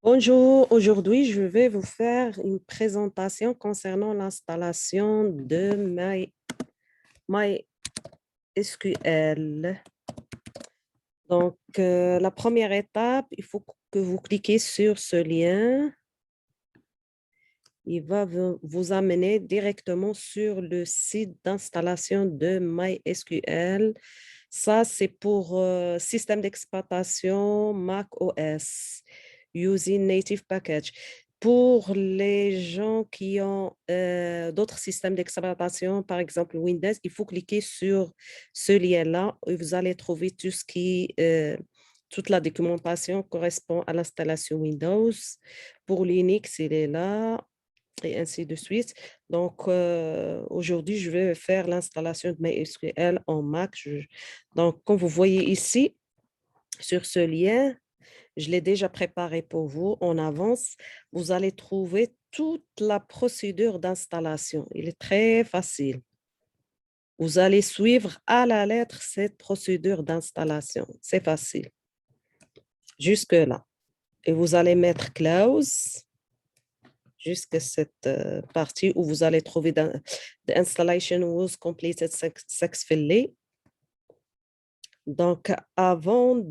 Bonjour, aujourd'hui je vais vous faire une présentation concernant l'installation de MySQL. Donc, la première étape, il faut que vous cliquez sur ce lien. Il va vous amener directement sur le site d'installation de MySQL. Ça, c'est pour système d'exploitation Mac OS, Using Native Package. Pour les gens qui ont d'autres systèmes d'exploitation, par exemple Windows, il faut cliquer sur ce lien-là et vous allez trouver tout ce toute la documentation correspond à l'installation Windows. Pour Linux, il est là et ainsi de suite. Donc, aujourd'hui, je vais faire l'installation de MySQL en Mac. Donc, comme vous voyez ici, sur ce lien, je l'ai déjà préparé pour vous. En avance, vous allez trouver toute la procédure d'installation. Il est très facile. Vous allez suivre à la lettre cette procédure d'installation. C'est facile. Jusque-là. Et vous allez mettre close jusqu'à cette partie où vous allez trouver the installation was completed successfully. Donc, avant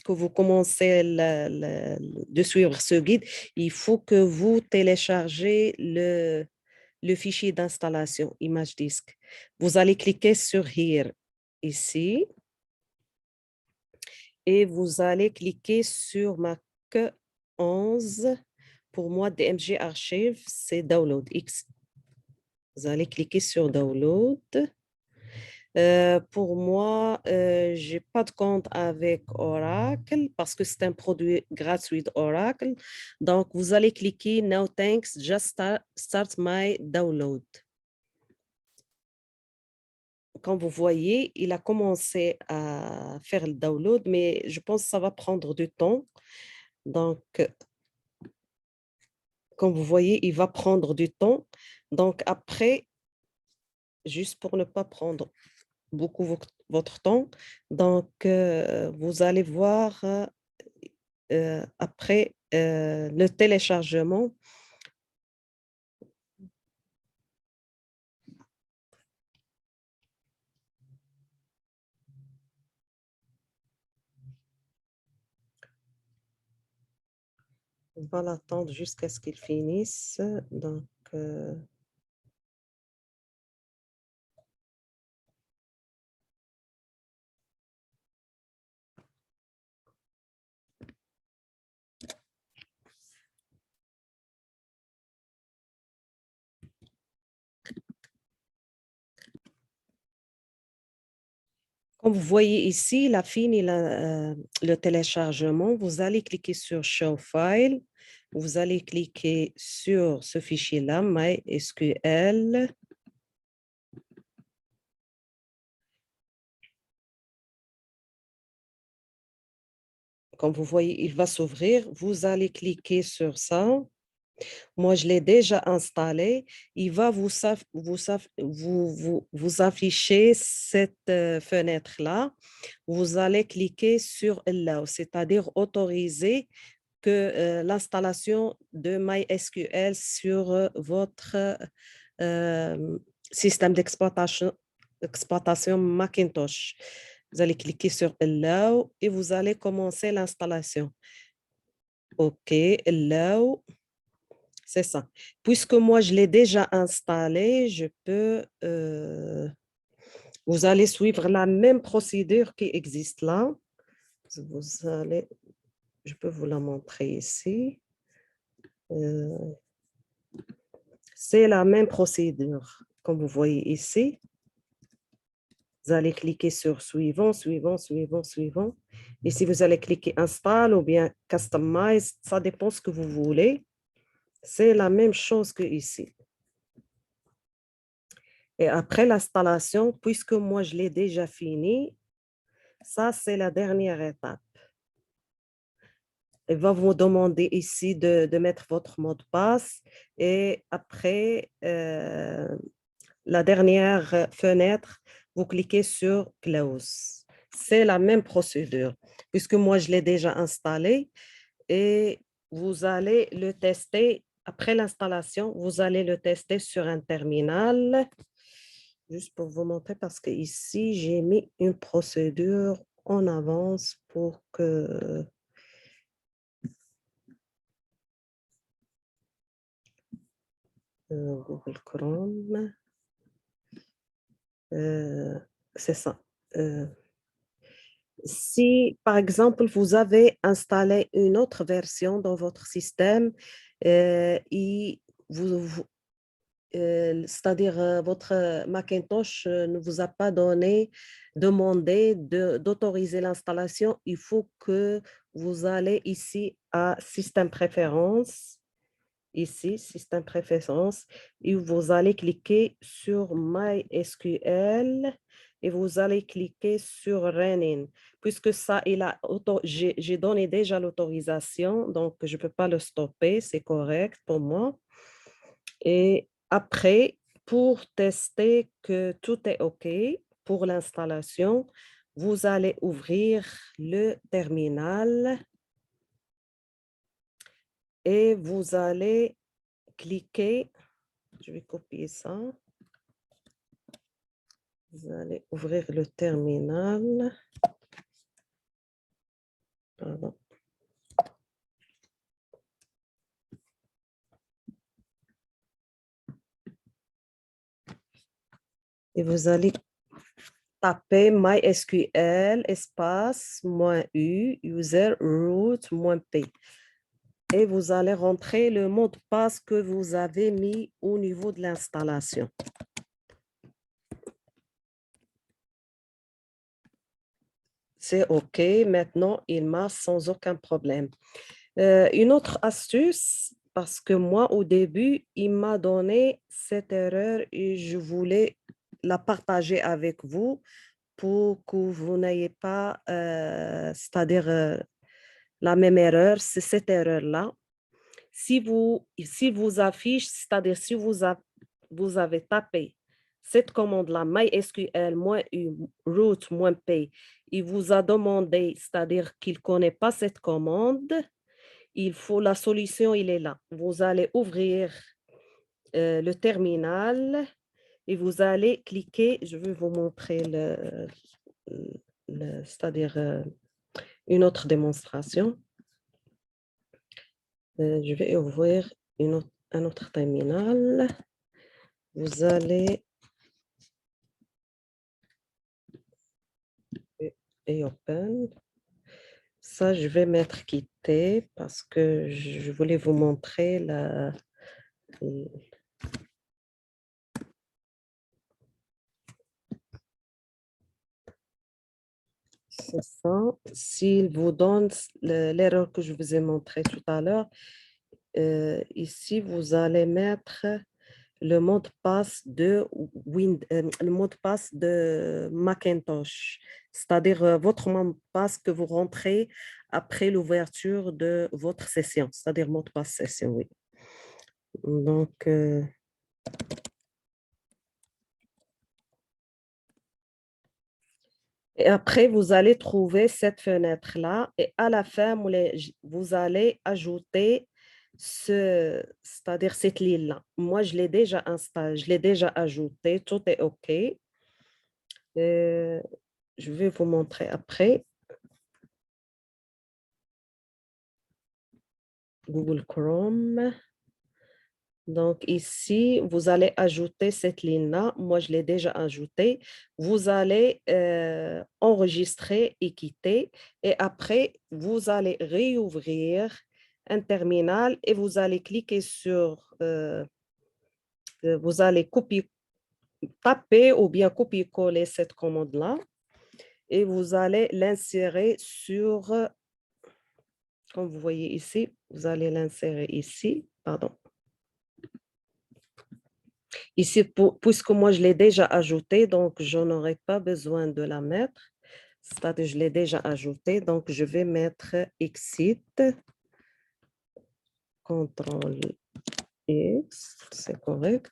que vous commencez de suivre ce guide, il faut que vous téléchargez le fichier d'installation, image disque. Vous allez cliquer sur Here, ici, et vous allez cliquer sur Mac 11. Pour moi, DMG Archive, c'est Download X. Vous allez cliquer sur Download. Pour moi, je n'ai pas de compte avec Oracle parce que c'est un produit gratuit d'Oracle. Donc, vous allez cliquer No thanks, just start my download. Comme vous voyez, il a commencé à faire le download, mais je pense que ça va prendre du temps. Donc, comme vous voyez, il va prendre du temps. Donc, après, juste pour ne pas prendre beaucoup votre temps. Donc, vous allez voir après le téléchargement. On va l'attendre jusqu'à ce qu'il finisse. Donc, comme vous voyez ici, il a fini le téléchargement. Vous allez cliquer sur Show File. Vous allez cliquer sur ce fichier-là, MySQL. Comme vous voyez, il va s'ouvrir. Vous allez cliquer sur ça. Moi, je l'ai déjà installé. Il va vous afficher cette fenêtre-là. Vous allez cliquer sur Allow, c'est-à-dire autoriser que l'installation de MySQL sur votre euh, système d'exploitation Macintosh. Vous allez cliquer sur Allow et vous allez commencer l'installation. OK, Allow. C'est ça. Puisque moi, je l'ai déjà installé, vous allez suivre la même procédure qui existe là. Je peux vous la montrer ici. Euh, c'est la même procédure. Comme vous voyez ici, vous allez cliquer sur suivant, suivant, suivant, suivant. Ici, vous allez cliquer install ou bien customize. Ça dépend ce que vous voulez. C'est la même chose que ici. Et après l'installation, puisque moi, je l'ai déjà fini, ça, c'est la dernière étape. Il va vous demander ici de mettre votre mot de passe et après la dernière fenêtre, vous cliquez sur Close. C'est la même procédure. Puisque moi, je l'ai déjà installé, et vous allez le tester. Après l'installation, vous allez le tester sur un terminal. Juste pour vous montrer, parce que ici, j'ai mis une procédure en avance pour que Google Chrome, c'est ça. Si, par exemple, vous avez installé une autre version dans votre système et c'est-à-dire votre Macintosh ne vous a pas demandé d'autoriser l'installation, il faut que vous allez ici à Système Préférences, ici, Système Préférences, et vous allez cliquer sur MySQL et vous allez cliquer sur Running. Puisque ça, j'ai donné déjà l'autorisation, donc je ne peux pas le stopper, c'est correct pour moi. Et après, pour tester que tout est OK pour l'installation, vous allez ouvrir le terminal et vous allez cliquer, je vais copier ça, vous allez ouvrir le terminal, pardon. Et vous allez taper MySQL espace -u user root -p. Et vous allez rentrer le mot de passe que vous avez mis au niveau de l'installation. C'est OK. Maintenant, il marche sans aucun problème. Une autre astuce, parce que moi, au début, il m'a donné cette erreur et je voulais la partager avec vous pour que vous n'ayez pas, c'est-à-dire la même erreur, c'est cette erreur-là. Si vous affiche, c'est-à-dire si vous avez tapé cette commande-là, MySQL-u root-p, il vous a demandé, c'est-à-dire qu'il ne connaît pas cette commande, la solution, il est là. Vous allez ouvrir le terminal et vous allez cliquer, je vais vous montrer c'est-à-dire une autre démonstration. Je vais ouvrir un autre terminal. Vous allez et open. Ça, je vais mettre quitter parce que je voulais vous montrer c'est ça. S'il vous donne l'erreur que je vous ai montré tout à l'heure, ici, vous allez mettre le mot de passe le mot de passe de Macintosh, c'est-à-dire votre mot de passe que vous rentrez après l'ouverture de votre session, c'est-à-dire mot de passe session, oui. Donc, et après, vous allez trouver cette fenêtre-là et à la fin, vous allez ajouter c'est-à-dire cette ligne-là. Moi, je l'ai déjà installé, je l'ai déjà ajouté, tout est OK. Je vais vous montrer après. Google Chrome. Donc ici, vous allez ajouter cette ligne-là. Moi, je l'ai déjà ajoutée. Vous allez enregistrer et quitter. Et après, vous allez réouvrir un terminal et vous allez cliquer sur, vous allez taper ou bien copier-coller cette commande-là et vous allez l'insérer sur, comme vous voyez ici, vous allez l'insérer ici, pardon. Ici, puisque moi, je l'ai déjà ajouté, donc je n'aurai pas besoin de la mettre. C'est-à-dire, je l'ai déjà ajouté, donc je vais mettre exit, CTRL X, c'est correct.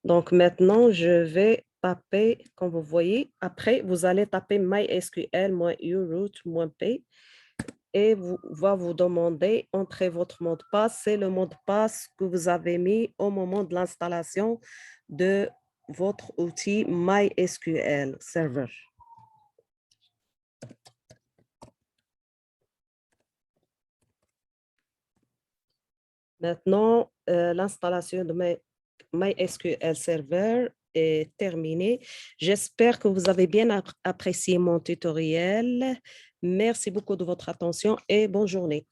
Donc maintenant, je vais taper, comme vous voyez, après, vous allez taper MySQL-u root-p et va vous demander entrez votre mot de passe. C'est le mot de passe que vous avez mis au moment de l'installation de votre outil MySQL Server. Maintenant, l'installation de MySQL Server est terminée. J'espère que vous avez bien apprécié mon tutoriel. Merci beaucoup de votre attention et bonne journée.